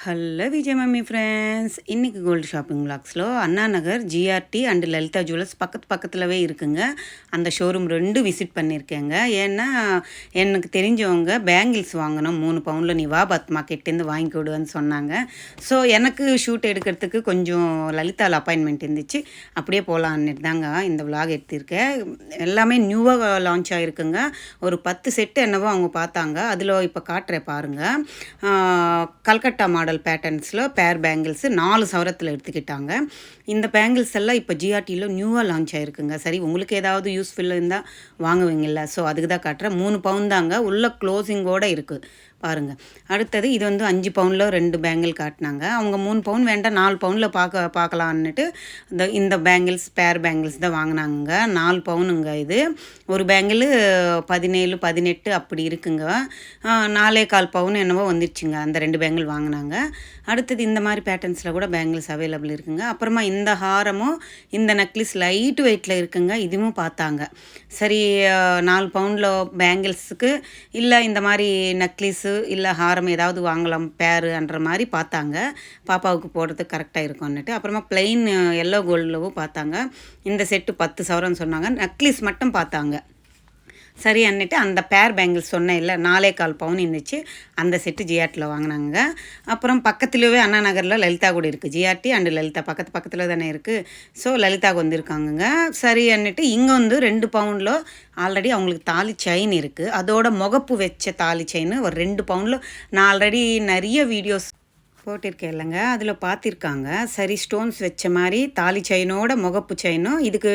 Hello Vijay mummy friends. இன்றைக்கி gold shopping விளாக்ஸில் Anna Nagar GRT and Lalitha jewellers பக்கத்துலவே இருக்குங்க. அந்த ஷோரூம் 2 விசிட் பண்ணியிருக்கேங்க. ஏன்னா எனக்கு தெரிஞ்சவங்க பேங்கிள்ஸ் வாங்கணும் 3 பவுனில், நீ வா பத்மா கிட்டேருந்து வாங்கிக்கொடுன்னு சொன்னாங்க. ஸோ எனக்கு ஷூட் எடுக்கிறதுக்கு கொஞ்சம் லலிதாவில் அப்பாயின்மெண்ட் இருந்துச்சு. அப்படியே போகலான்னுட்டு தாங்க இந்த விளாக் எடுத்திருக்கேன். எல்லாமே நியூவாக லான்ச் ஆகிருக்குங்க. ஒரு 10 செட்டு என்னவோ அவங்க பார்த்தாங்க. அதில் இப்போ காட்டுறேன் பாருங்கள். கல்கட்டா மாடல் பேட்டர்ன்ஸில் பேர் பேங்கிள்ஸ் 4 சவரத்தில் எடுத்துக்கிட்டாங்க. இந்த பேங்கிள்ஸ் எல்லாம் இப்போ ஜிஆர்டியில் நியூவாக லான்ச் ஆகிருக்குங்க. சரி, உங்களுக்கு ஏதாவது யூஸ்ஃபுல்லாக இருந்தால் வாங்குவீங்கள்ல, ஸோ அதுக்கு தான் காட்டுறேன். 3 பவுன் தாங்க, உள்ள க்ளோசிங்கோடு இருக்குது பாருங்கள். அடுத்தது இது வந்து 5 பவுனில் 2 பேங்கிள் காட்டினாங்க. அவங்க 3 பவுன் வேண்டாம் 4 பவுனில் பார்க்கலான்னுட்டு இந்த பேங்கிள்ஸ் பேர் பேங்கிள்ஸ் தான் வாங்கினாங்க. 4 பவுனுங்க. இது ஒரு பேங்கிள் 17, 18 அப்படி இருக்குங்க. 4.25 பவுன் என்னவோ வந்துடுச்சுங்க அந்த 2 பேங்கிள் வாங்கினாங்க. அடுத்தது இந்த மாதிரி பேட்டர்ன்ஸில் கூட பேங்கிள்ஸ் அவைலபிள் இருக்குங்க. அப்புறமா இந்த ஹாரமும் இந்த நெக்லஸ் லைட் வெயிட்டில் இருக்குங்க. இதுவும் பார்த்தாங்க. சரி, 4 பவுனில் பேங்கிள்ஸுக்கு இல்லை இந்த மாதிரி நெக்லஸு இல்லை ஹாரம் ஏதாவது வாங்கலாம் பேருன்ற மாதிரி பார்த்தாங்க. பாப்பாவுக்கு போடுறதுக்கு கரெக்டாக இருக்கும்னுட்டு. அப்புறமா பிளெயின் எல்லோ கோல்டில் பார்த்தாங்க. இந்த செட்டு 10 சவரம்னு சொன்னாங்க. நெக்லஸ் மட்டும் பார்த்தாங்க. சரி அன்னிட்டு அந்த பேர் பேங்கிள்ஸ் சொன்னேன் இல்லை, 4.25 பவுன் இருந்துச்சு. அந்த செட்டு ஜிஆர்டியில் வாங்கினாங்க. அப்புறம் பக்கத்துலேயே அண்ணா நகரில் லலிதா கூட இருக்குது. ஜிஆர்டி அண்டு லலிதா பக்கத்தில் தானே இருக்குது. ஸோ லலிதாவுக்கு வந்திருக்காங்கங்க. சரி அன்னிட்டு இங்கே வந்து 2 பவுனில் ஆல்ரெடி அவங்களுக்கு தாலி செயின் இருக்குது. அதோட முகப்பு வச்ச தாலி செயின் ஒரு 2 பவுனில் நான் ஆல்ரெடி நிறைய வீடியோஸ் போட்டிருக்கேன் இல்லைங்க, அதில் பார்த்திருக்காங்க. சரி, ஸ்டோன்ஸ் வச்ச மாதிரி தாலி செயினோட முகப்பு செயினும், இதுக்கு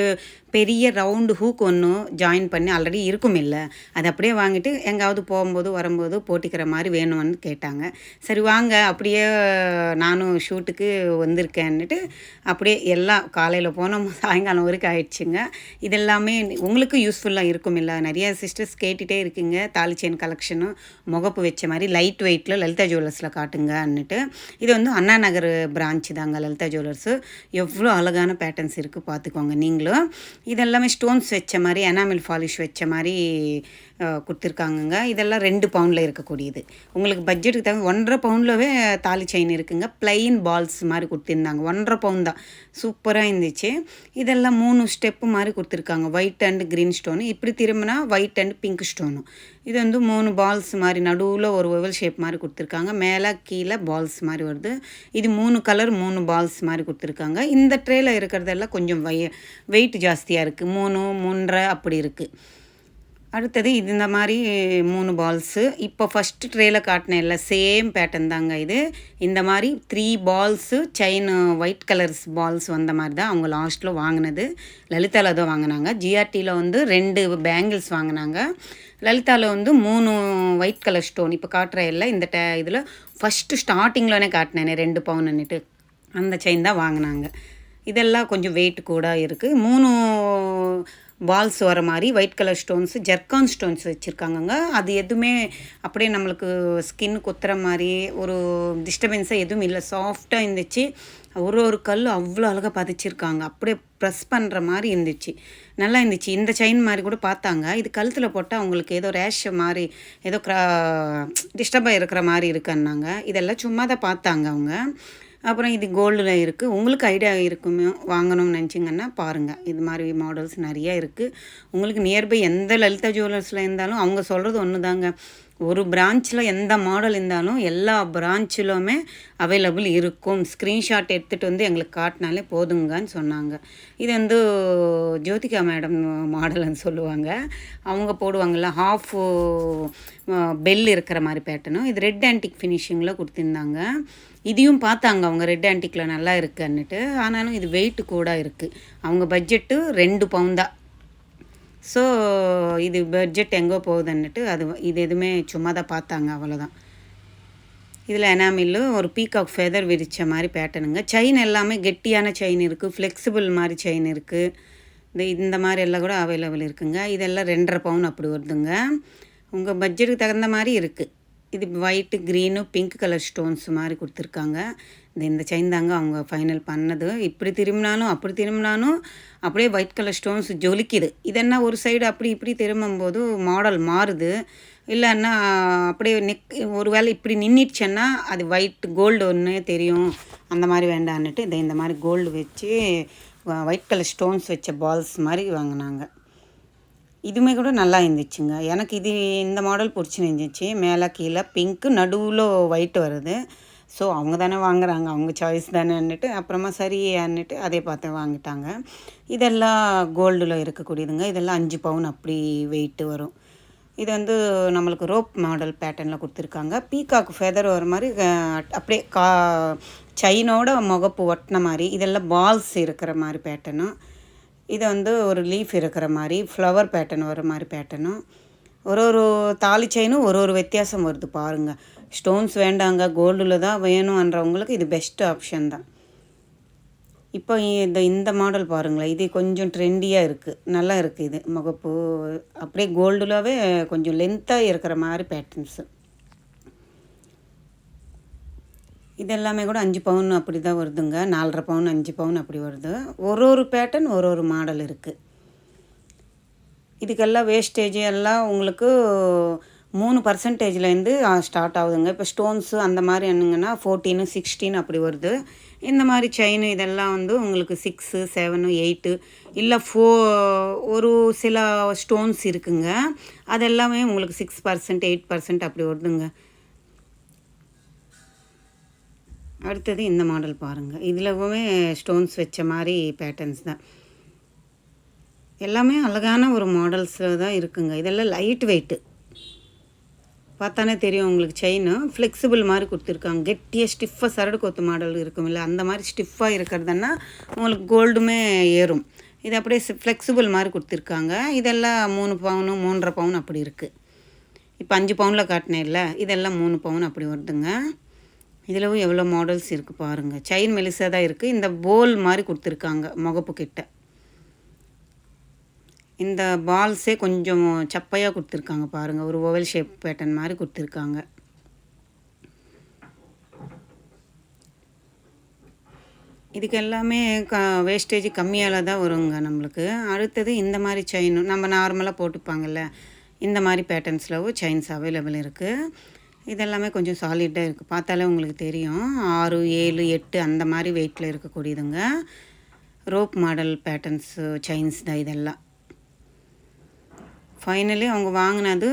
பெரிய ரவுண்டு ஹூக் ஒன்று ஜாயின் பண்ணி ஆல்ரெடி இருக்கும் இல்லை, அது அப்படியே வாங்கிட்டு எங்காவது போகும்போது வரும்போது போட்டிக்கிற மாதிரி வேணும்னு கேட்டாங்க. சரி வாங்க, அப்படியே நானும் ஷூட்டுக்கு வந்திருக்கேன்னுட்டு அப்படியே எல்லாம் காலையில் போனோம் சாயங்காலம் வரைக்கும் ஆயிடுச்சுங்க. இதெல்லாமே உங்களுக்கு யூஸ்ஃபுல்லாக இருக்கும் இல்லை. நிறைய சிஸ்டர்ஸ் கேட்டுகிட்டே இருக்குங்க தாலி செயின் கலெக்ஷனும் முகப்பு வச்ச மாதிரி லைட் வெயிட்டில் லலிதா ஜுவல்லர்ஸில் காட்டுங்கன்னுட்டு. இது வந்து அண்ணா நகர் பிரான்ச்சு தாங்க லலிதா ஜுவல்லர்ஸு. எவ்வளோ அழகான பேட்டர்ன்ஸ் இருக்குது பார்த்துக்கோங்க நீங்களும். இதெல்லாமே ஸ்டோன்ஸ் வச்ச மாதிரி எனாமில் பாலிஷ் வச்ச மாதிரி கொடுத்துருக்காங்கங்க. இதெல்லாம் 2 பவுனில் இருக்கக்கூடியது. உங்களுக்கு பட்ஜெட்டுக்கு தகுந்த 1.5 பவுன்லவே தாலி செயின் இருக்குங்க. பிளெயின் பால்ஸ் மாதிரி கொடுத்துருந்தாங்க. 1.5 பவுன் தான், சூப்பராக இருந்துச்சு. இதெல்லாம் 3 ஸ்டெப்பு மாதிரி கொடுத்துருக்காங்க. ஒயிட் அண்ட் க்ரீன் ஸ்டோனு, இப்படி திரும்பினா ஒயிட் அண்ட் பிங்க் ஸ்டோனு. இது வந்து 3 பால்ஸ் மாதிரி நடுவில் ஒரு ஓவல் ஷேப் மாதிரி கொடுத்துருக்காங்க. மேலே கீழே பால்ஸ் மாதிரி வருது. இது 3 கலர் 3 பால்ஸ் மாதிரி கொடுத்துருக்காங்க. இந்த ட்ரேயில் இருக்கிறதெல்லாம் கொஞ்சம் வெயிட் ஜாஸ்தியாக இருக்குது. 3, 3.5 அப்படி இருக்குது. அடுத்தது இது இந்த மாதிரி 3 பால்ஸு. இப்போ ஃபஸ்ட்டு ட்ரேயில் காட்டினேன் இல்லை, சேம் பேட்டர்ன் தாங்க இது. இந்த மாதிரி 3 balls chain white colours balls வந்த மாதிரி தான் அவங்க லாஸ்ட்டில் வாங்கினது. லலிதாவில் தான் வாங்கினாங்க. ஜிஆர்டியில் வந்து 2 பேங்கிள்ஸ் வாங்கினாங்க. லலிதாவில் வந்து 3 ஒயிட் கலர் ஸ்டோன். இப்போ காட்டுற இல்லை இந்த இதில் ஃபஸ்ட்டு ஸ்டார்டிங்லனே காட்டினேனே 2 பவுன்னுட்டு அந்த செயின் தான் வாங்கினாங்க. இதெல்லாம் கொஞ்சம் வெயிட் கூட இருக்குது. 3 பால்ஸ் வர மாதிரி white colour stones, zircon stones வச்சுருக்காங்கங்க. அது எதுவுமே அப்படியே நம்மளுக்கு ஸ்கின் குத்துற மாதிரி ஒரு டிஸ்டர்பன்ஸாக எதுவும் இல்லை. சாஃப்டாக இருந்துச்சு. ஒரு கல் அவ்வளோ அழகாக பதிச்சிருக்காங்க. அப்படியே ப்ரெஸ் பண்ணுற மாதிரி இருந்துச்சு. நல்லா இருந்துச்சு. இந்த செயின் மாதிரி கூட பார்த்தாங்க. இது கழுத்தில் போட்டால் அவங்களுக்கு ஏதோ ரேஷ் மாதிரி ஏதோ டிஸ்டர்பாக இருக்கிற மாதிரி இருக்குன்னாங்க. இதெல்லாம் சும்மா தான் பார்த்தாங்க அவங்க. அப்புறம் இது கோல்டில் இருக்குது. உங்களுக்கு ஐடியா இருக்குமே வாங்கணும்னு நினச்சிங்கன்னா பாருங்கள். இது மாதிரி மாடல்ஸ் நிறையா இருக்குது. உங்களுக்கு நியர்பை எந்த லலிதா ஜுவல்லர்ஸில் இருந்தாலும் அவங்க சொல்கிறது ஒன்று தாங்க. ஒரு பிரான்ச்சில் எந்த மாடல் இருந்தாலும் எல்லா பிரான்ச்சிலுமே அவைலபிள் இருக்கும். ஸ்க்ரீன்ஷாட் எடுத்துகிட்டு வந்து எங்களுக்கு காட்டினாலே போதுங்கன்னு சொன்னாங்க. இது வந்து ஜோதிகா மேடம் மாடல்னு சொல்லுவாங்க. அவங்க போடுவாங்கள்ல ஹாஃப் பெல் இருக்கிற மாதிரி பேட்டர்னும். இது ரெட் ஆன்டிக் ஃபினிஷிங்கில் கொடுத்துருந்தாங்க. இதையும் பார்த்தாங்க அவங்க ரெட் ஆன்டிக்கில் நல்லா இருக்குன்னுட்டு. ஆனாலும் இது வெயிட்டு கூட இருக்குது. அவங்க பட்ஜெட்டு 2 பவுன் தான். ஸோ இது பட்ஜெட் எங்கே போகுதுன்னுட்டு இது எதுவுமே சும்மா தான் பார்த்தாங்க, அவ்வளோதான். இதில் எனாமில்லு ஒரு பீகாக் ஃபெதர் விரித்த மாதிரி பேட்டர்னுங்க. செயின் எல்லாமே கெட்டியான செயின் இருக்குது, ஃப்ளெக்சிபிள் மாதிரி செயின் இருக்குது. இந்த மாதிரி எல்லாம் கூட அவைலபிள் இருக்குங்க. இதெல்லாம் 2.5 பவுன் அப்படி வருதுங்க. உங்கள் பட்ஜெட்டுக்கு தகுந்த மாதிரி இருக்குது. இது white, green, pink colour stones மாதிரி கொடுத்துருக்காங்க. இந்த செயின் தாங்க அவங்க ஃபைனல் பண்ணது. இப்படி திரும்பினாலும் அப்படி திரும்பினாலும் அப்படியே ஒயிட் கலர் ஸ்டோன்ஸ் ஜொலிக்குது. இதென்ன ஒரு சைடு அப்படி இப்படி திரும்பும்போது மாடல் மாறுது. இல்லைன்னா அப்படியே ஒரு வேளை இப்படி நின்றுடுச்சேன்னா அது ஒயிட் கோல்டு ஒன்று தெரியும். அந்த மாதிரி வேண்டான்னுட்டு இந்த மாதிரி கோல்டு வச்சு ஒயிட் கலர் ஸ்டோன்ஸ் வச்ச பால்ஸ் மாதிரி வாங்கினாங்க. இதுவுமே கூட நல்லா இருந்துச்சுங்க. எனக்கு இந்த மாடல் பிடிச்சிருந்துச்சி. மேலே கீழே பிங்க்கு, நடுவில் ஒயிட் வருது. ஸோ அவங்க தானே வாங்குறாங்க, அவங்க சாய்ஸ் தானேன்னுட்டு அப்புறமா சரின்னுட்டு அதே பார்த்து வாங்கிட்டாங்க. இதெல்லாம் கோல்டில் இருக்கக்கூடியதுங்க. இதெல்லாம் 5 பவுன் அப்படி வெயிட்டு வரும். இது வந்து நம்மளுக்கு ரோப் மாடல் பேட்டர்னில் கொடுத்துருக்காங்க. பீகாக்கு ஃபெதர் வர மாதிரி அப்படியே செயினோட முகப்பு ஒட்டின மாதிரி. இதெல்லாம் பால்ஸ் இருக்கிற மாதிரி பேட்டர்னு. இதை வந்து ஒரு லீஃப் இருக்கிற மாதிரி ஃப்ளவர் பேட்டர்ன் வர மாதிரி பேட்டர்னும். ஒரு தாலி செயினும் ஒரு வித்தியாசம் வருது பாருங்கள். ஸ்டோன்ஸ் வேண்டாங்க, கோல்டில் தான் வேணுன்றவங்களுக்கு இது பெஸ்ட்டு ஆப்ஷன் தான். இப்போ இந்த மாடல் பாருங்களேன், இது கொஞ்சம் ட்ரெண்டியாக இருக்குது, நல்லா இருக்குது. இது முகப்பு அப்படியே கோல்டுலவே கொஞ்சம் லென்த்தாக இருக்கிற மாதிரி பேட்டர்ன்ஸு. இது எல்லாமே கூட 5 பவுன் அப்படி தான் வருதுங்க. 4.5 பவுன், 5 பவுன் அப்படி வருது. ஒரு பேட்டர்ன் ஒரு மாடல் இருக்குது. இதுக்கெல்லாம் வேஸ்டேஜ் எல்லாம் உங்களுக்கு 3%லேருந்து ஸ்டார்ட் ஆகுதுங்க. இப்போ ஸ்டோன்ஸு அந்த மாதிரி என்னங்கன்னா 14, 16 அப்படி வருது. இந்த மாதிரி செயின் இதெல்லாம் வந்து உங்களுக்கு 6, 7, 8 இல்லை ஒரு சில ஸ்டோன்ஸ் இருக்குங்க. அதெல்லாமே உங்களுக்கு 6%, 8% அப்படி வருதுங்க. அடுத்தது இந்த மாடல் பாருங்கள். இதிலவுமே ஸ்டோன்ஸ் வச்ச மாதிரி பேட்டர்ன்ஸ் தான். எல்லாமே அழகான ஒரு மாடல்ஸில் தான் இருக்குங்க. இதெல்லாம் லைட் வெயிட்டு, பார்த்தானே தெரியும் உங்களுக்கு. செயினு ஃப்ளெக்சிபிள் மாதிரி கொடுத்துருக்காங்க. கெட்டியாக ஸ்டிஃபாக சரடு கொத்து மாடல் இருக்கும் இல்லை, அந்த மாதிரி ஸ்டிஃபாக இருக்கிறதுனா உங்களுக்கு கோல்டுமே ஏறும். இது அப்படியே ஃப்ளெக்சிபிள் மாதிரி கொடுத்துருக்காங்க. இதெல்லாம் 3 பவுனு, 3.5 பவுன் அப்படி இருக்குது. இப்போ 5 பவுனில் காட்டினேன் இல்லை, இதெல்லாம் 3 பவுன் அப்படி வருதுங்க. இதிலவும் எவ்வளோ மாடல்ஸ் இருக்குது பாருங்கள். செயின் மெலிசாக தான் இருக்குது. இந்த போல் மாதிரி கொடுத்துருக்காங்க முகப்பு கிட்ட. இந்த பால்ஸே கொஞ்சம் சப்பையாக கொடுத்துருக்காங்க பாருங்கள். ஒரு ஓவல் ஷேப் பேட்டர்ன் மாதிரி கொடுத்துருக்காங்க. இதுக்கு எல்லாமே வேஸ்டேஜ் கம்மியால் தான் வருங்க நம்மளுக்கு. அடுத்தது இந்த மாதிரி செயினும் நம்ம நார்மலாக போட்டுப்பாங்கள்ல, இந்த மாதிரி பேட்டர்ன்ஸ்லவும் செயின்ஸ் அவைலபிள் இருக்குது. இதெல்லாமே கொஞ்சம் சாலிட்டாக இருக்குது, பார்த்தாலே உங்களுக்கு தெரியும். 6, 7, 8 அந்த மாதிரி வெயிட்டில் இருக்கக்கூடியதுங்க. ரோப் மாடல் பேட்டர்ன்ஸு செயின்ஸ் தான் இதெல்லாம். ஃபைனலி அவங்க வாங்கினது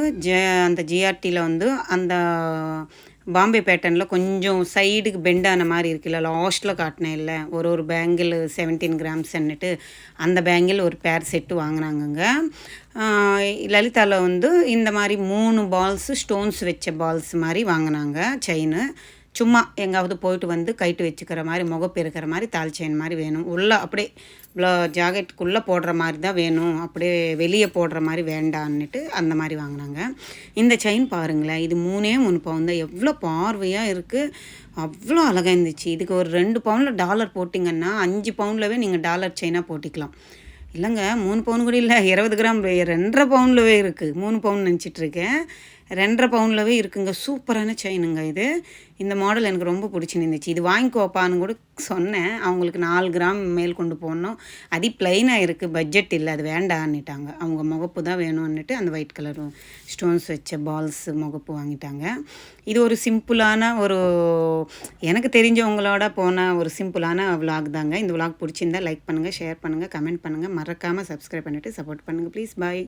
அந்த ஜிஆர்டியில் வந்து அந்த பாம்பே பேட்டர்னில் கொஞ்சம் சைடுக்கு பெண்டான மாதிரி இருக்குல்ல, லாஸ்ட்டில் காட்டினேன் இல்லை, ஒரு பேங்கிள் 17 கிராம்ஸ்ன்னுட்டு அந்த பேங்கிள் ஒரு பேர் செட்டு வாங்கினாங்கங்க. லலிதாவில் வந்து இந்த மாதிரி 3 பால்ஸு ஸ்டோன்ஸ் வச்ச பால்ஸ் மாதிரி வாங்கினாங்க செயின். சும்மா எங்காவது போயிட்டு வந்து கைட்டு வச்சுக்கிற மாதிரி, முகப்பு இருக்கிற மாதிரி தாலி செயின் மாதிரி வேணும். உள்ளே அப்படியே ஜாக்கெட்டுக்குள்ளே போடுற மாதிரி தான் வேணும், அப்படியே வெளியே போடுற மாதிரி வேண்டான்னுட்டு அந்த மாதிரி வாங்கினாங்க. இந்த செயின் பாருங்களேன், இது 3 பவுன் தான். எவ்வளோ பார்வையாக இருக்குது, அவ்வளோ அழகாக இருந்துச்சு. இதுக்கு ஒரு 2 பவுனில் டாலர் போட்டிங்கன்னா 5 பவுன்லவே நீங்கள் டாலர் செயினாக போட்டிக்கலாம். இல்லைங்க, 3 பவுன் கூட இல்லை, 20 கிராம் 2.5 பவுன்லவே இருக்குது. 3 பவுன் நினச்சிட்ருக்கேன், 2.5 பவுன்லவே இருக்குங்க. சூப்பரான செயினுங்க இது. இந்த மாடல் எனக்கு ரொம்ப பிடிச்சிருந்துச்சு. இது வாங்கிக்கோப்பான்னு கூட சொன்னேன். அவங்களுக்கு 4 கிராம் மேல் கொண்டு போகணும். அது ப்ளைனாக இருக்குது, பட்ஜெட் இல்லை, அது வேண்டான்னுட்டாங்க. அவங்க முகப்பு தான் வேணும்னுட்டு அந்த ஒயிட் கலர் ஸ்டோன்ஸ் வச்ச பால்ஸ் முகப்பு வாங்கிட்டாங்க. இது ஒரு சிம்பிளான எனக்கு தெரிஞ்சவங்களோட போன ஒரு சிம்பிளான விலாக் தாங்க. இந்த விலாக் பிடிச்சிருந்தா லைக் பண்ணுங்கள், ஷேர் பண்ணுங்கள், கமெண்ட் பண்ணுங்கள். மறக்காமல் சப்ஸ்கிரைப் பண்ணிவிட்டு சப்போர்ட் பண்ணுங்கள் ப்ளீஸ். பாய்.